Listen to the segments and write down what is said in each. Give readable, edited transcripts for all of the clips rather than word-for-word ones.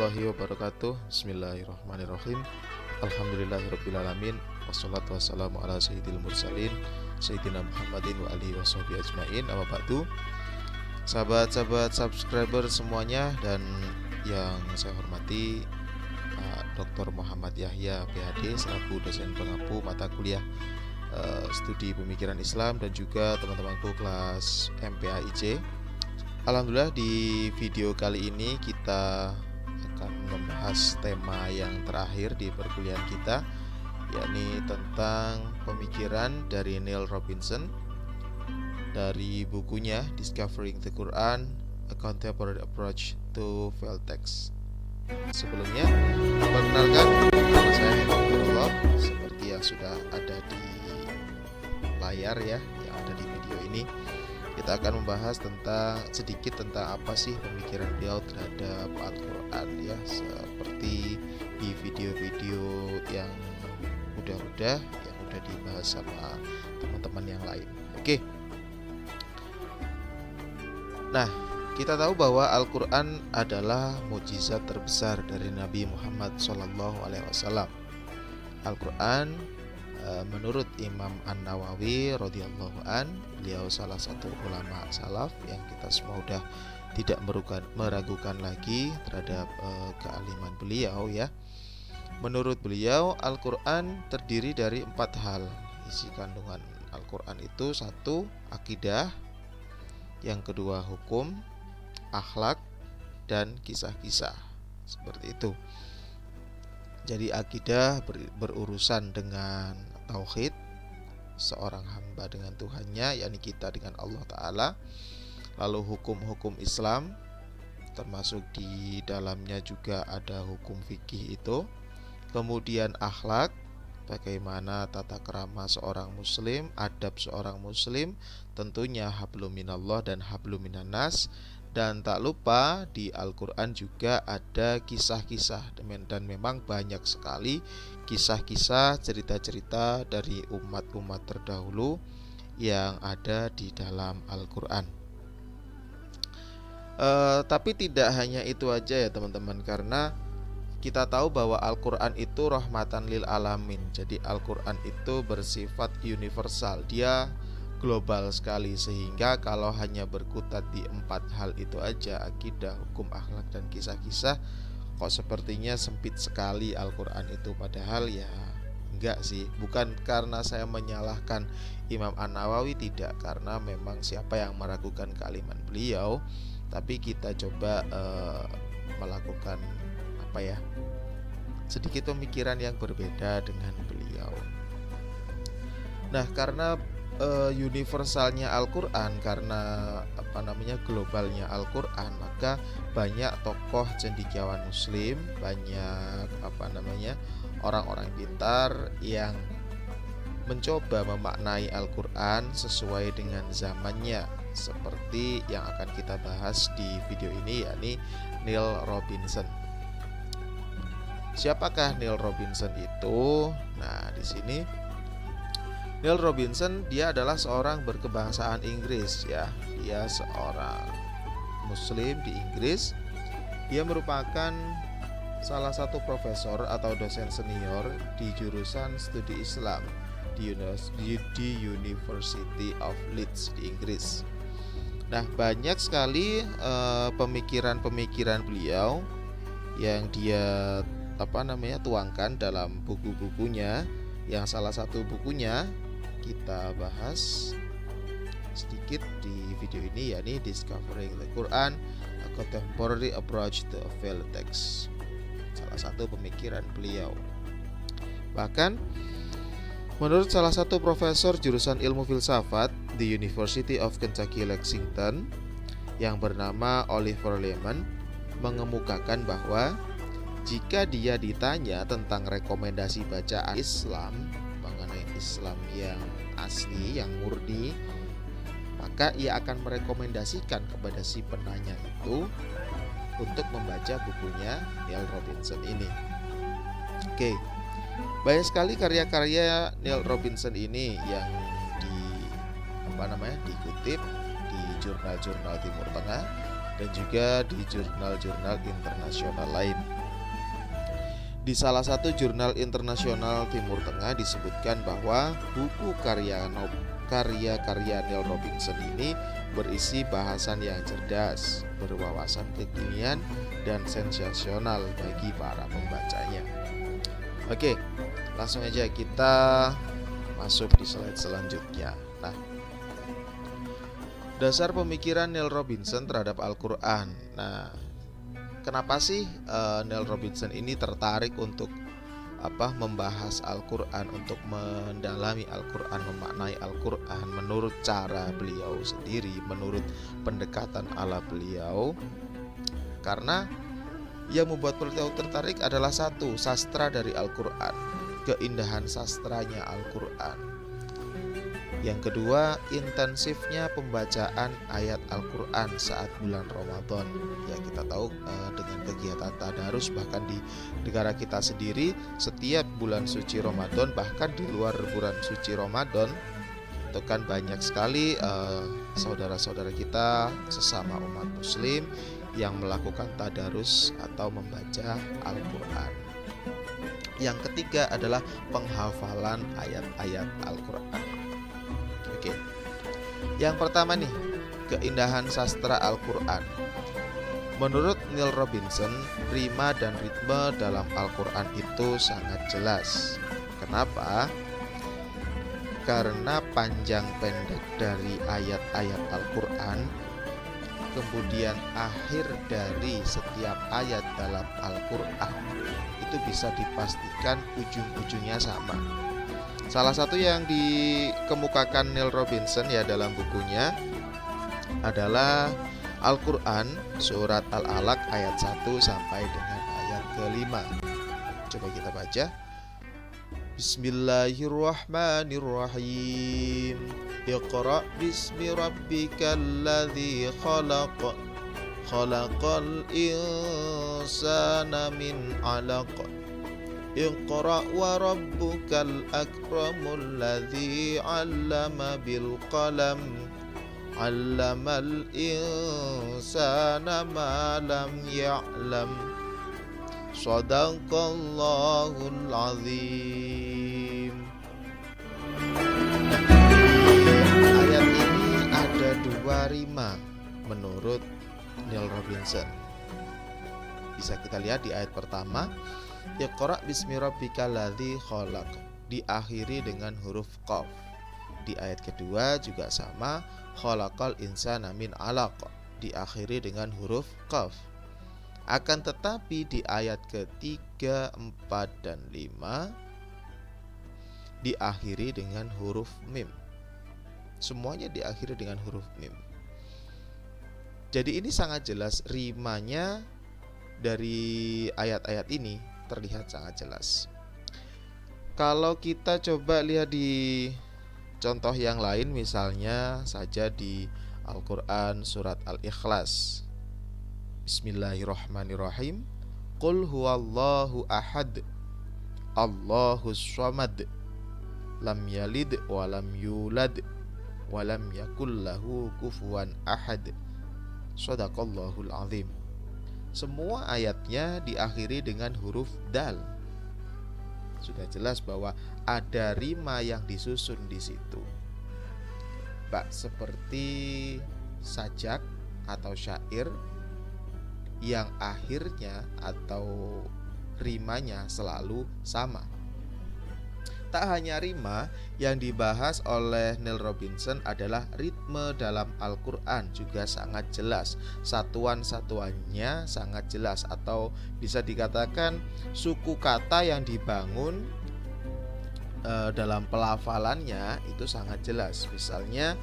warahmatullahi wabarakatuh. Bismillahirrahmanirrahim. Alhamdulillahirrabbilalamin. Wassalatu wassalamu ala sayyidil mursalin Sayyidina Muhammadin wa alihi washabihi ajmain. Amma ba'du. Sahabat-sahabat subscriber semuanya dan yang saya hormati, Pak Dr. Muhammad Yahya PhD selaku dosen pengampu mata kuliah studi pemikiran Islam dan juga teman-temanku kelas MPAIC. Alhamdulillah, di video kali ini kita akan membahas tema yang terakhir di perkuliahan kita, yakni tentang pemikiran dari Neil Robinson dari bukunya Discovering the Quran: A Contemporary Approach to Veiled Text. Sebelumnya, perkenalkan, nama saya Hidayatullah, seperti yang sudah ada di layar ya, yang ada di video ini. Kita akan membahas sedikit tentang apa sih pemikiran beliau terhadap Al-Quran ya, seperti di video-video yang udah dibahas sama teman-teman yang lain. Oke. Nah, kita tahu bahwa Al-Quran adalah mukjizat terbesar dari Nabi Muhammad SAW. Al-Quran menurut Imam An-Nawawi radhiyallahu an, beliau salah satu ulama salaf yang kita semua udah tidak meragukan lagi terhadap kealiman beliau ya. Menurut beliau, Al-Quran terdiri dari 4 hal. Isi kandungan Al-Quran itu: 1, akidah; yang kedua, hukum, akhlak, dan kisah-kisah. Seperti itu. Jadi akidah berurusan dengan tauhid, seorang hamba dengan Tuhannya, yakni kita dengan Allah Ta'ala. Lalu hukum-hukum Islam, termasuk di dalamnya juga ada hukum fikih itu. Kemudian akhlak, bagaimana tata krama seorang muslim, adab seorang muslim, tentunya hablum minallah dan hablum minannas. Dan tak lupa di Al-Quran juga ada kisah-kisah, dan memang banyak sekali kisah-kisah, cerita-cerita dari umat-umat terdahulu yang ada di dalam Al-Quran. Tapi tidak hanya itu aja ya teman-teman, karena kita tahu bahwa Al-Quran itu rahmatan lil alamin. Jadi Al-Quran itu bersifat universal, dia global sekali, sehingga kalau hanya berkutat di 4 hal itu aja, akidah, hukum, akhlak, dan kisah-kisah, kok sepertinya sempit sekali Al-Quran itu. Padahal ya enggak sih, bukan karena saya menyalahkan Imam An-Nawawi, tidak, karena memang siapa yang meragukan kealiman beliau. Tapi kita coba melakukan sedikit pemikiran yang berbeda dengan beliau. Nah, karena universalnya Al-Quran, karena globalnya Al-Quran, maka banyak tokoh cendekiawan muslim, banyak orang-orang pintar yang mencoba memaknai Al-Quran sesuai dengan zamannya, seperti yang akan kita bahas di video ini, yakni Neil Robinson. Siapakah Neil Robinson itu? Nah, di sini Neil Robinson, dia adalah seorang berkebangsaan Inggris ya. Dia seorang muslim di Inggris. Dia merupakan salah satu profesor atau dosen senior di jurusan studi Islam di University of Leeds di Inggris. Nah, banyak sekali pemikiran-pemikiran beliau yang dia tuangkan dalam buku-bukunya, yang salah satu bukunya kita bahas sedikit di video ini, yakni Discovering the Quran: A Contemporary Approach to Veiled Text. Salah satu pemikiran beliau. Bahkan menurut salah satu profesor jurusan ilmu filsafat di University of Kentucky Lexington yang bernama Oliver Leaman, mengemukakan bahwa jika dia ditanya tentang rekomendasi bacaan Islam, mengenai Islam yang asli, yang murni, maka ia akan merekomendasikan kepada si penanya itu untuk membaca bukunya Neil Robinson ini. Oke, banyak sekali karya-karya Neil Robinson ini yang dikutip di jurnal-jurnal Timur Tengah dan juga di jurnal-jurnal internasional lain. Di salah satu jurnal internasional Timur Tengah disebutkan bahwa buku karya-karya Neil Robinson ini berisi bahasan yang cerdas, berwawasan kekinian, dan sensasional bagi para pembacanya. Oke, langsung aja kita masuk di slide selanjutnya. Nah, dasar pemikiran Neil Robinson terhadap Al-Quran. Nah, kenapa sih Neil Robinson ini tertarik untuk membahas Al-Quran, untuk mendalami Al-Quran, memaknai Al-Quran menurut cara beliau sendiri, menurut pendekatan ala beliau? Karena yang membuat beliau tertarik adalah satu, sastra dari Al-Quran, keindahan sastranya Al-Quran. Yang kedua, intensifnya pembacaan ayat Al-Quran saat bulan Ramadan. Ya, kita tahu dengan kegiatan tadarus, bahkan di negara kita sendiri setiap bulan suci Ramadan, bahkan di luar bulan suci Ramadan, itu kan banyak sekali saudara-saudara kita sesama umat muslim yang melakukan tadarus atau membaca Al-Quran. Yang ketiga adalah penghafalan ayat-ayat Al-Quran. Oke. Yang pertama nih, keindahan sastra Al-Quran. Menurut Neil Robinson, rima dan ritme dalam Al-Quran itu sangat jelas. Kenapa? Karena panjang pendek dari ayat-ayat Al-Quran, kemudian akhir dari setiap ayat dalam Al-Quran itu bisa dipastikan ujung-ujungnya sama. Salah satu yang dikemukakan Neil Robinson ya dalam bukunya adalah Al-Quran surat Al-Alaq ayat 1 sampai dengan ayat ke-5. Coba kita baca. Bismillahirrahmanirrahim. Iqra bismi rabbikal ladzi khalaq. Khalaqal insana min 'alaq. Iqra wa rabbukal akramul ladzi 'allama bil qalam. 'Allamal insana ma lam ya'lam. Shadaqallahul azim. Ayat ini ada dua rima menurut Neil Robinson. Bisa kita lihat di ayat pertama, Iqra bismi rabbikal ladzi khalaq, diakhiri dengan huruf qaf. Di ayat kedua juga sama, khalaqal insana min 'alaq, diakhiri dengan huruf qaf. Akan tetapi di ayat ketiga, 4, dan 5 diakhiri dengan huruf mim. Semuanya diakhiri dengan huruf mim. Jadi ini sangat jelas, rimanya dari ayat-ayat ini terlihat sangat jelas. Kalau kita coba lihat di contoh yang lain, misalnya saja di Al-Quran surat Al-Ikhlas. Bismillahirrahmanirrahim. Qul huwallahu ahad, Allahus samad, lam yalid wa lam yulad wa lam yakul lahu kufuwan ahad. Shadaqallahul azim. Semua ayatnya diakhiri dengan huruf dal. Sudah jelas bahwa ada rima yang disusun di situ. Seperti sajak atau syair yang akhirnya atau rimanya selalu sama. Tak hanya rima, yang dibahas oleh Neil Robinson adalah ritme dalam Al-Quran juga sangat jelas. Satuan-satuannya sangat jelas, atau bisa dikatakan suku kata yang dibangun dalam pelafalannya itu sangat jelas. Misalnya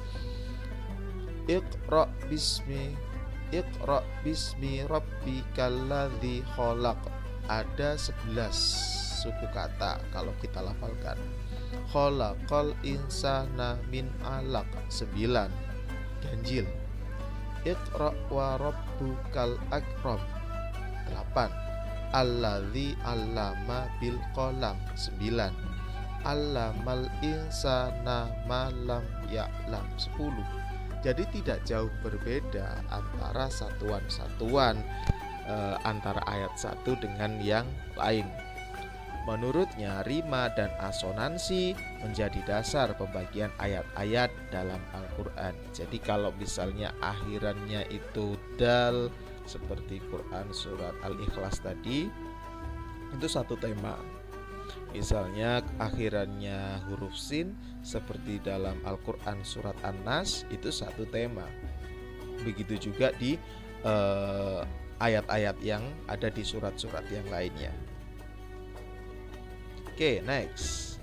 Iqra bismi rabbikal ladzi khalaq, ada 11 suku kata kalau kita lafalkan. Khalaqal insana min 'alaq, 9 ganjil. Iqra wa rabbukal akram, 8. Alladzi 'allama bil qalam, 9. Allamal insana ma lam ya'lam, 10. Jadi tidak jauh berbeda antara satuan-satuan antara ayat satu dengan yang lain. Menurutnya, rima dan asonansi menjadi dasar pembagian ayat-ayat dalam Al-Quran. Jadi kalau misalnya akhirannya itu dal, seperti Quran surat Al-Ikhlas tadi, itu satu tema. Misalnya akhirannya huruf sin, seperti dalam Al-Quran surat An-Nas, itu satu tema. Begitu juga di ayat-ayat yang ada di surat-surat yang lainnya. Oke, next.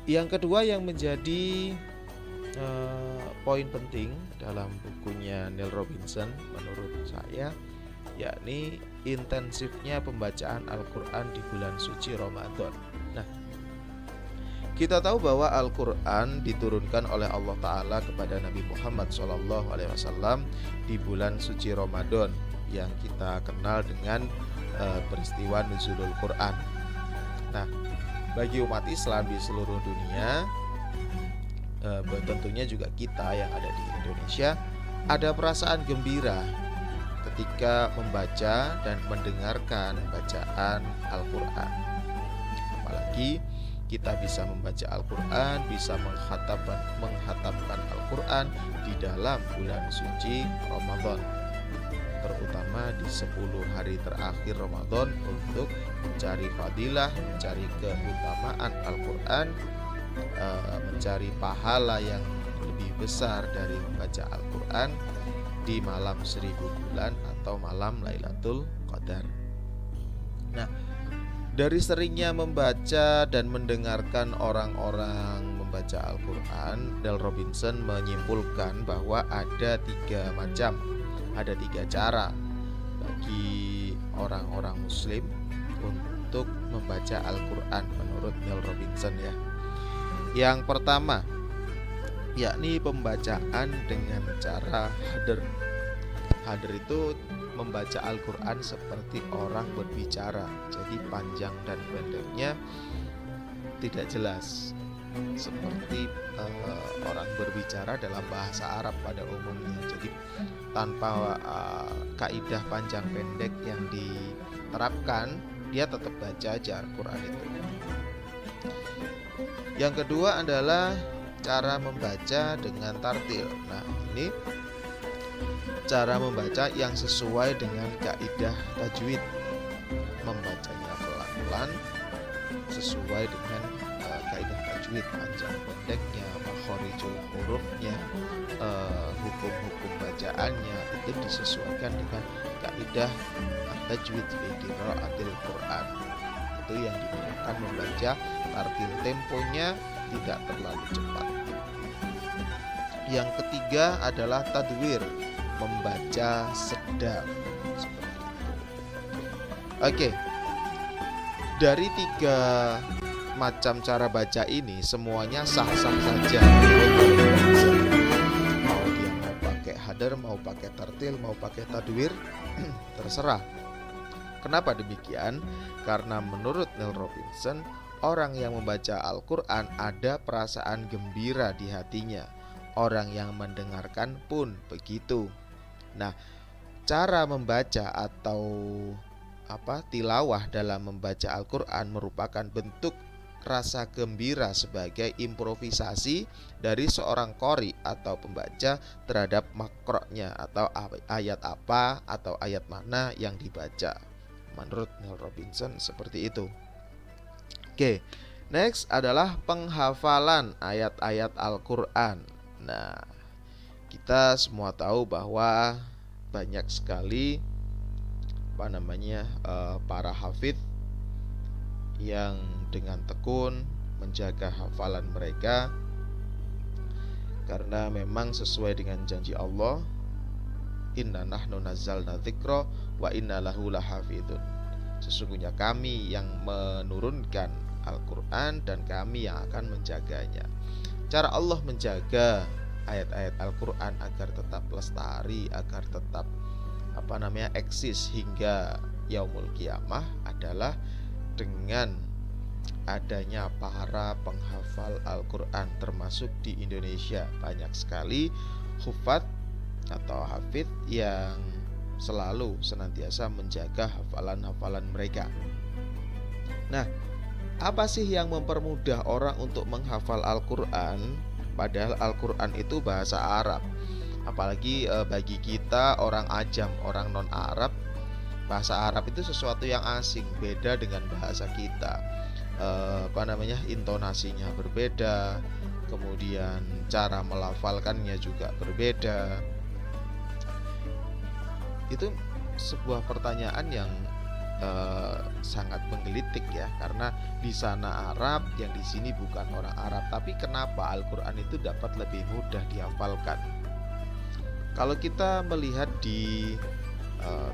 Yang kedua yang menjadi poin penting dalam bukunya Neil Robinson menurut saya, yakni intensifnya pembacaan Al-Quran di bulan suci Ramadan. Nah, kita tahu bahwa Al-Quran diturunkan oleh Allah Ta'ala kepada Nabi Muhammad SAW di bulan suci Ramadan, yang kita kenal dengan peristiwa Nuzulul Quran. Nah, bagi umat Islam di seluruh dunia, tentunya juga kita yang ada di Indonesia, ada perasaan gembira ketika membaca dan mendengarkan bacaan Al-Quran. Apalagi kita bisa membaca Al-Quran, bisa menghatamkan Al-Quran di dalam bulan suci Ramadan, terutama di 10 hari terakhir Ramadan, untuk mencari fadilah, mencari keutamaan Al-Quran, mencari pahala yang lebih besar dari membaca Al-Quran di malam 1000 bulan atau malam Lailatul Qadar. Nah, dari seringnya membaca dan mendengarkan orang-orang membaca Al-Quran, Neil Robinson menyimpulkan bahwa ada 3 macam, ada 3 cara bagi orang-orang Muslim untuk membaca Al-Quran menurut Neil Robinson ya. Yang pertama, yakni pembacaan dengan cara hadir. Hadir itu membaca Al-Quran seperti orang berbicara, jadi panjang dan pendeknya tidak jelas, seperti orang berbicara dalam bahasa Arab pada umumnya. Jadi tanpa kaidah panjang pendek yang diterapkan, dia tetap baca aja Al-Quran itu. Yang kedua adalah cara membaca dengan tartil. Nah, ini cara membaca yang sesuai dengan kaidah tajwid, membacanya pelan-pelan sesuai dengan kaidah tajwid, panjang pendeknya, makhorijul hurufnya, hukum-hukum bacaannya itu disesuaikan dengan kaidah tajwid fi qiraatil Quran. Itu yang digunakan membaca tartil, temponya tidak terlalu cepat. Yang ketiga adalah tadwir, membaca sedap, seperti itu. Oke. Dari 3 macam cara baca ini semuanya sah-sah saja. Mau dia mau pakai hadir, mau pakai tartil, mau pakai tadwir, terserah. Kenapa demikian? Karena menurut Neil Robinson, orang yang membaca Al-Quran ada perasaan gembira di hatinya. Orang yang mendengarkan pun begitu. Nah, cara membaca atau tilawah dalam membaca Al-Quran merupakan bentuk rasa gembira sebagai improvisasi dari seorang qori atau pembaca terhadap makroknya, atau ayat apa atau ayat mana yang dibaca. Menurut Neil Robinson seperti itu. Oke, next adalah penghafalan ayat-ayat Al-Quran. Nah, kita semua tahu bahwa banyak sekali para hafidz yang dengan tekun menjaga hafalan mereka, karena memang sesuai dengan janji Allah, inna nahnu nazzalna dzikra wa inna lahu lahafidun. Sesungguhnya kami yang menurunkan Al-Quran dan kami yang akan menjaganya. Cara Allah menjaga ayat-ayat Al-Quran agar tetap lestari, agar tetap eksis hingga yaumul kiamah adalah dengan adanya para penghafal Al-Quran, termasuk di Indonesia. Banyak sekali hufat atau hafidz yang selalu senantiasa menjaga hafalan-hafalan mereka. Nah, apa sih yang mempermudah orang untuk menghafal Al-Quran? Padahal Al-Quran itu bahasa Arab. Apalagi bagi kita orang ajam, orang non-Arab, bahasa Arab itu sesuatu yang asing, beda dengan bahasa kita. Intonasinya berbeda, kemudian cara melafalkannya juga berbeda. Itu sebuah pertanyaan yang sangat menggelitik ya, karena di sana Arab, yang di sini bukan orang Arab. Tapi kenapa Al-Quran itu dapat lebih mudah dihafalkan? Kalau kita melihat di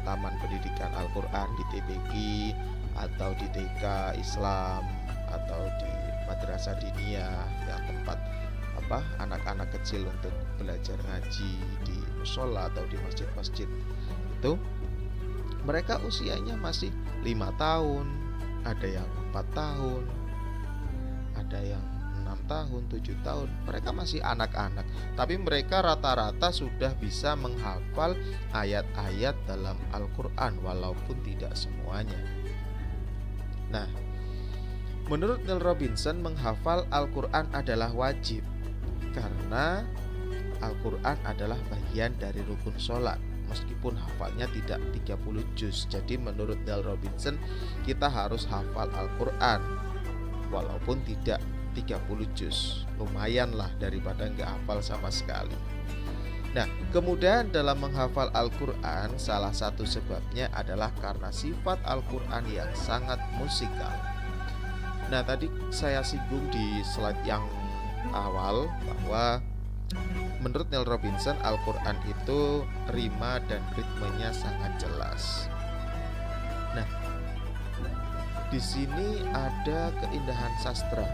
Taman Pendidikan Al-Quran, di TPQ atau di TK Islam atau di Madrasah Diniyah, yang tempat anak-anak kecil untuk belajar ngaji di musola atau di masjid-masjid itu, mereka usianya masih 5 tahun, ada yang 4 tahun, ada yang 6 tahun, 7 tahun. Mereka masih anak-anak, tapi mereka rata-rata sudah bisa menghafal ayat-ayat dalam Al-Quran, walaupun tidak semuanya. Nah, menurut Neil Robinson, menghafal Al-Quran adalah wajib, karena Al-Quran adalah bagian dari rukun sholat, meskipun hafalnya tidak 30 juz. Jadi menurut Neil Robinson, kita harus hafal Al-Quran walaupun tidak 30 juz. Lumayan lah daripada nggak hafal sama sekali. Nah, kemudian dalam menghafal Al-Quran, salah satu sebabnya adalah karena sifat Al-Quran yang sangat musikal. Nah, tadi saya singgung di slide yang awal bahwa menurut Neil Robinson, Al-Quran itu rima dan ritmenya sangat jelas. Nah, di sini ada keindahan sastra,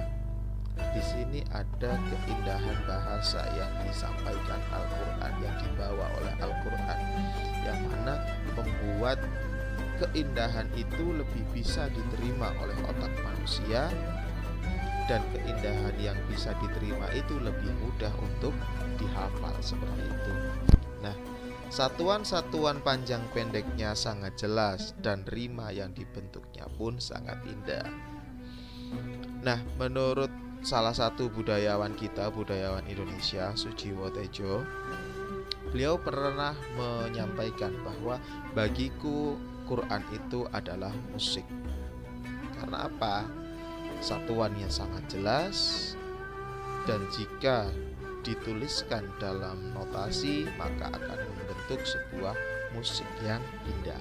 di sini ada keindahan bahasa yang disampaikan Al-Quran, yang dibawa oleh Al-Quran, yang mana membuat keindahan itu lebih bisa diterima oleh otak manusia, dan keindahan yang bisa diterima itu lebih mudah untuk dihafal seperti itu. Nah, satuan-satuan panjang pendeknya sangat jelas dan rima yang dibentuknya pun sangat indah. Nah, menurut salah satu budayawan kita, budayawan Indonesia, Sujiwo Tejo, beliau pernah menyampaikan bahwa bagiku Quran itu adalah musik. Karena apa? Satuannya sangat jelas, dan jika dituliskan dalam notasi maka akan membentuk sebuah musik yang indah.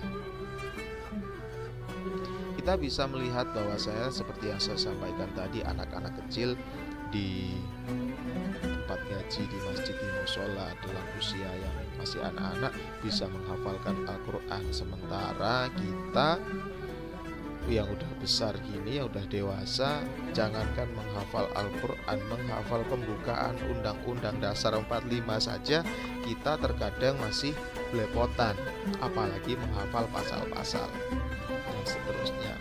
Kita bisa melihat bahwa seperti yang saya sampaikan tadi, anak-anak kecil di tempat ngaji, di masjid, di musola, dalam usia yang masih anak-anak bisa menghafalkan Al-Quran, sementara kita yang udah besar gini, yang udah dewasa, jangankan menghafal Al-Quran, menghafal pembukaan Undang-Undang Dasar 45 saja kita terkadang masih belepotan, apalagi menghafal pasal-pasal dan seterusnya.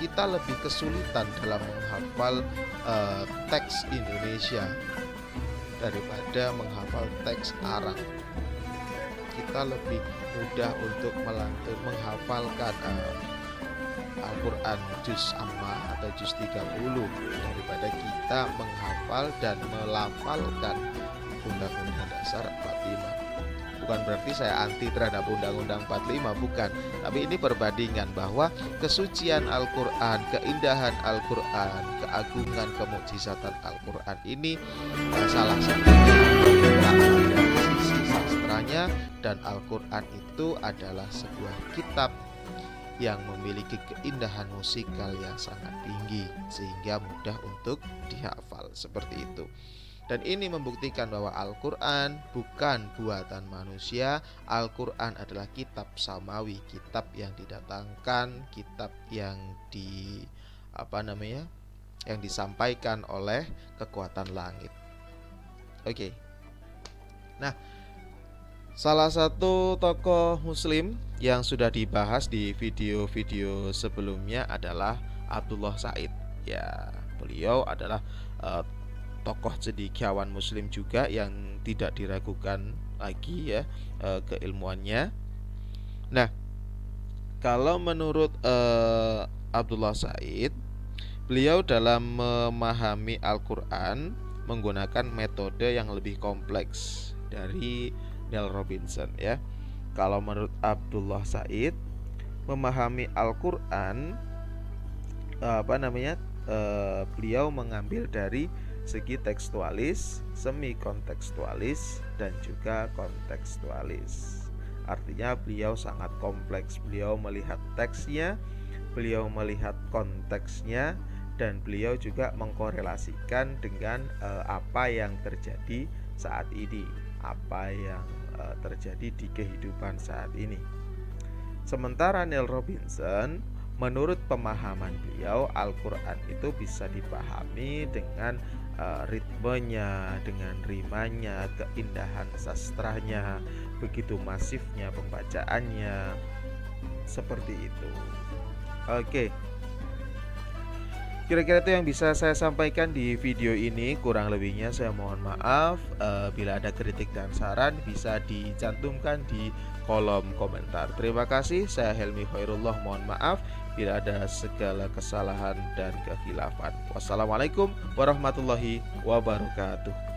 Kita lebih kesulitan dalam menghafal teks Indonesia daripada menghafal teks Arab. Kita lebih mudah untuk menghafalkan Al-Quran juz amma atau juz 30 daripada kita menghafal dan melafalkan Undang-Undang Dasar 45. Bukan berarti saya anti terhadap Undang-Undang 45, bukan. Tapi ini perbandingan bahwa kesucian Al-Quran, keindahan Al-Quran, keagungan, kemukjizatan Al-Quran ini salah satunya dari sisi sastranya, dan Al-Quran itu adalah sebuah kitab yang memiliki keindahan musikal yang sangat tinggi sehingga mudah untuk dihafal seperti itu. Dan ini membuktikan bahwa Al-Quran bukan buatan manusia. Al-Quran adalah kitab samawi, kitab yang didatangkan, kitab yang yang disampaikan oleh kekuatan langit. Oke. Nah, salah satu tokoh muslim yang sudah dibahas di video-video sebelumnya adalah Abdullah Said. Ya, beliau adalah tokoh cendekiawan muslim juga yang tidak diragukan lagi ya keilmuannya. Nah, kalau menurut Abdullah Said, Beliau dalam memahami Al-Quran menggunakan metode yang lebih kompleks dari Neil Robinson ya. Kalau menurut Abdullah Said, memahami Al-Quran beliau mengambil dari segi tekstualis, semi kontekstualis, dan juga kontekstualis. Artinya beliau sangat kompleks. Beliau melihat teksnya, beliau melihat konteksnya, dan beliau juga mengkorelasikan dengan apa yang terjadi saat ini, apa yang terjadi di kehidupan saat ini. Sementara Neil Robinson, menurut pemahaman beliau, Al-Quran itu bisa dipahami dengan ritmenya, dengan rimanya, keindahan sastranya, begitu masifnya pembacaannya, seperti itu. Oke, kira-kira itu yang bisa saya sampaikan di video ini. Kurang lebihnya saya mohon maaf. Bila ada kritik dan saran bisa dicantumkan di kolom komentar. Terima kasih. Saya Helmi Khairullah, mohon maaf bila ada segala kesalahan dan kekhilafan. Wassalamualaikum warahmatullahi wabarakatuh.